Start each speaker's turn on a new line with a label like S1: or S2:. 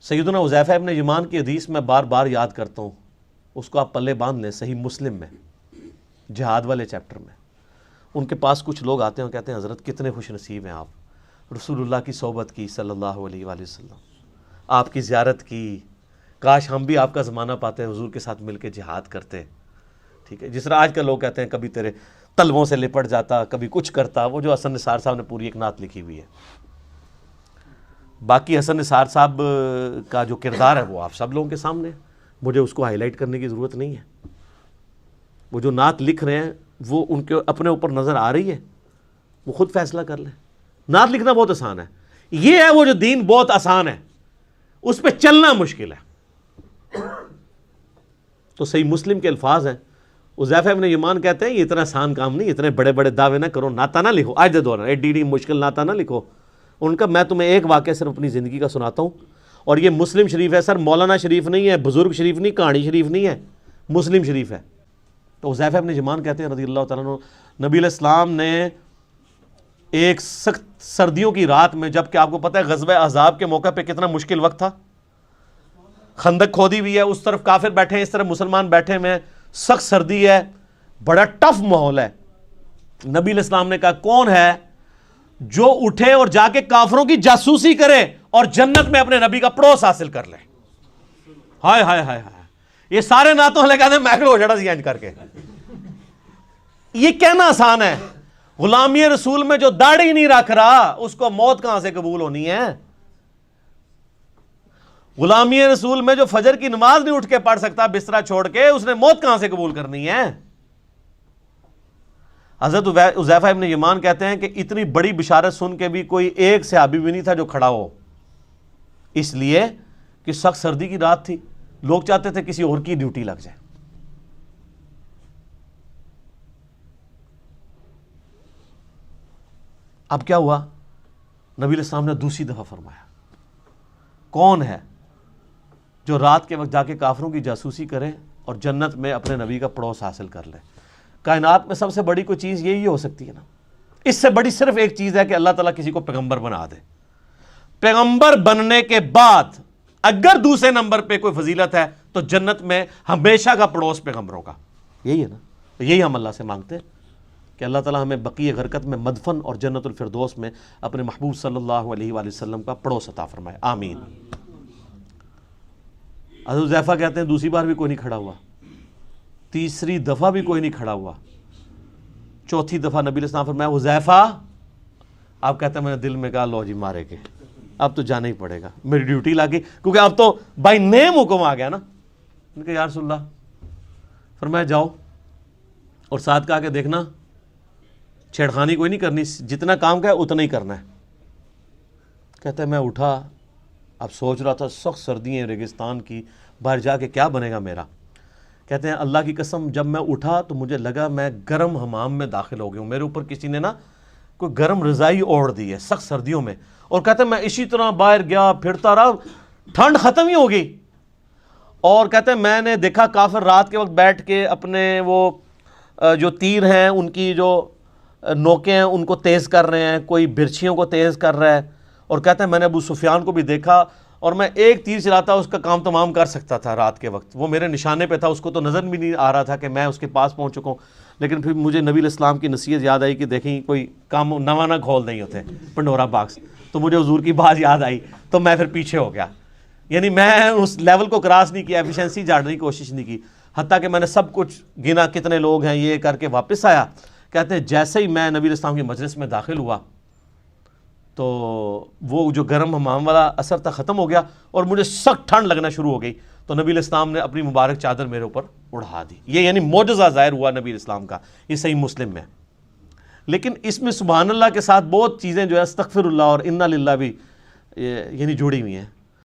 S1: سیدنا حذیفہ ابن یمان کی حدیث میں بار بار یاد کرتا ہوں، اس کو آپ پلے باندھ لیں، صحیح مسلم میں جہاد والے چیپٹر میں۔ ان کے پاس کچھ لوگ آتے ہیں اور کہتے ہیں حضرت کتنے خوش نصیب ہیں آپ، رسول اللہ کی صحبت کی صلی اللہ علیہ وآلہ وسلم، آپ کی زیارت کی، کاش ہم بھی آپ کا زمانہ پاتے ہیں، حضور کے ساتھ مل کے جہاد کرتے۔ ٹھیک ہے، جس طرح آج کل لوگ کہتے ہیں کبھی تیرے تلووں سے لپٹ جاتا، کبھی کچھ کرتا، وہ جو حسن نثار صاحب نے پوری ایک نعت لکھی ہوئی ہے۔ باقی حسن نثار صاحب کا جو کردار ہے وہ آپ سب لوگوں کے سامنے ہے، مجھے اس کو ہائی لائٹ کرنے کی ضرورت نہیں ہے۔ وہ جو نعت لکھ رہے ہیں وہ ان کے اپنے اوپر نظر آ رہی ہے، وہ خود فیصلہ کر لیں۔ نعت لکھنا بہت آسان ہے، یہ ہے وہ جو دین بہت آسان ہے، اس پہ چلنا مشکل ہے۔ تو صحیح مسلم کے الفاظ ہیں، حذیفہ ابن یمان کہتے ہیں یہ اتنا آسان کام نہیں، اتنے بڑے بڑے دعوے نہ کرو، نعتہ نہ لکھو، آج دے دوران ایڈی مشکل نعتہ نہ لکھو۔ ان کا میں تمہیں ایک واقعہ صرف اپنی زندگی کا سناتا ہوں، اور یہ مسلم شریف ہے سر، مولانا شریف نہیں ہے، بزرگ شریف نہیں، کہانی شریف نہیں ہے، مسلم شریف ہے۔ تو حذیفہ ابن یمان کہتے ہیں رضی اللہ تعالیٰ عنہ، نبی علیہ السلام نے ایک سخت سردیوں کی رات میں، جب کہ آپ کو پتہ ہے غزوہ احزاب کے موقع پہ کتنا مشکل وقت تھا، خندق کھودی ہوئی ہے، اس طرف کافر بیٹھے ہیں، اس طرف مسلمان بیٹھے ہیں، سخت سردی ہے، بڑا ٹف ماحول ہے۔ نبی علیہ السلام نے کہا کون ہے جو اٹھے اور جا کے کافروں کی جاسوسی کرے اور جنت میں اپنے نبی کا پڑوس حاصل کر لے۔ ہائے ہائے ہائے ہائے، یہ سارے نعتوں والے کہتے ہیں میں ہو جڑا سی انج کر کے۔ یہ کہنا آسان ہے، غلامی رسول میں جو داڑھی نہیں رکھ رہا اس کو موت کہاں سے قبول ہونی ہے؟ غلامی رسول میں جو فجر کی نماز نہیں اٹھ کے پڑھ سکتا بسترا چھوڑ کے، اس نے موت کہاں سے قبول کرنی ہے؟ حضرت حذیفہ ابن یمان کہتے ہیں کہ اتنی بڑی بشارت سن کے بھی کوئی ایک صحابی بھی نہیں تھا جو کھڑا ہو، اس لیے کہ سخت سردی کی رات تھی، لوگ چاہتے تھے کسی اور کی ڈیوٹی لگ جائے۔ اب کیا ہوا؟ نبی علیہ السلام نے دوسری دفعہ فرمایا کون ہے جو رات کے وقت جا کے کافروں کی جاسوسی کرے اور جنت میں اپنے نبی کا پڑوس حاصل کر لے۔ کائنات میں سب سے بڑی کوئی چیز یہی ہو سکتی ہے نا، اس سے بڑی صرف ایک چیز ہے کہ اللہ تعالیٰ کسی کو پیغمبر بنا دے۔ پیغمبر بننے کے بعد اگر دوسرے نمبر پہ کوئی فضیلت ہے تو جنت میں ہمیشہ کا پڑوس پیغمبروں کا، یہی ہے نا۔ تو یہی ہم اللہ سے مانگتے ہیں کہ اللہ تعالیٰ ہمیں بقیہ غرقت میں مدفن اور جنت الفردوس میں اپنے محبوب صلی اللہ علیہ وآلہ وسلم کا پڑوس عطا فرمائے، آمین۔ حضرت حذیفہ کہتے ہیں دوسری بار بھی کوئی نہیں کھڑا ہوا، تیسری دفعہ بھی کوئی نہیں کھڑا ہوا، چوتھی دفعہ نبی علیہ السلام فرمایا حذیفہ، آپ کہتے ہیں میں نے دل میں کہا لو جی مارے کے، اب تو جانا ہی پڑے گا، میری ڈیوٹی لگی، کیونکہ اب تو بائی نیم حکم آ گیا نا۔ ان کے یا رسول اللہ، فرمایا جاؤ، اور ساتھ کہا کہ دیکھنا چھیڑخانی کوئی نہیں کرنی، جتنا کام کا ہے اتنا ہی کرنا ہے۔ کہتا ہے میں اٹھا، اب سوچ رہا تھا سخت سردی ہے ریگستان کی، باہر جا کے کیا بنے گا میرا۔ کہتے ہیں اللہ کی قسم جب میں اٹھا تو مجھے لگا میں گرم حمام میں داخل ہو گیا ہوں، میرے اوپر کسی نے نا کوئی گرم رضائی اوڑھ دی ہے سخت سردیوں میں، اور کہتے ہیں میں اسی طرح باہر گیا پھرتا رہا، ٹھنڈ ختم ہی ہو گئی، اور کہتے ہیں میں نے دیکھا کافر رات کے وقت بیٹھ کے اپنے وہ جو تیر ہیں ان کی جو نوکیں ہیں ان کو تیز کر رہے ہیں، کوئی برچھیوں کو تیز کر رہا ہے، اور کہتے ہیں میں نے ابو سفیان کو بھی دیکھا، اور میں ایک تیر چلاتا اس کا کام تمام کر سکتا تھا رات کے وقت، وہ میرے نشانے پہ تھا، اس کو تو نظر بھی نہیں آ رہا تھا کہ میں اس کے پاس پہنچ چکا ہوں۔ لیکن پھر مجھے نبی علیہ السلام کی نصیحت یاد آئی کہ دیکھیں کوئی کام نواں نہ کھول نہیں ہوتے پنڈورا باکس، تو مجھے حضور کی بات یاد آئی تو میں پھر پیچھے ہو گیا، یعنی میں اس لیول کو کراس نہیں کیا، ایفیشنسی جھاڑنے کی کوشش نہیں کی، حتیٰ کہ میں نے سب کچھ گنا کتنے لوگ ہیں یہ کر کے واپس آیا۔ کہتے ہیں جیسے ہی میں نبی علیہ السلام کی مجلس میں داخل ہوا تو وہ جو گرم حمام والا اثر تھا ختم ہو گیا اور مجھے سخت ٹھنڈ لگنا شروع ہو گئی، تو نبی علیہ السلام نے اپنی مبارک چادر میرے اوپر اڑا دی۔ یہ یعنی معجزہ ظاہر ہوا نبی علیہ السلام کا، یہ صحیح مسلم میں۔ لیکن اس میں سبحان اللہ کے ساتھ بہت چیزیں جو ہے استغفر اللہ اور انا للہ بھی یعنی جڑی ہوئی ہیں۔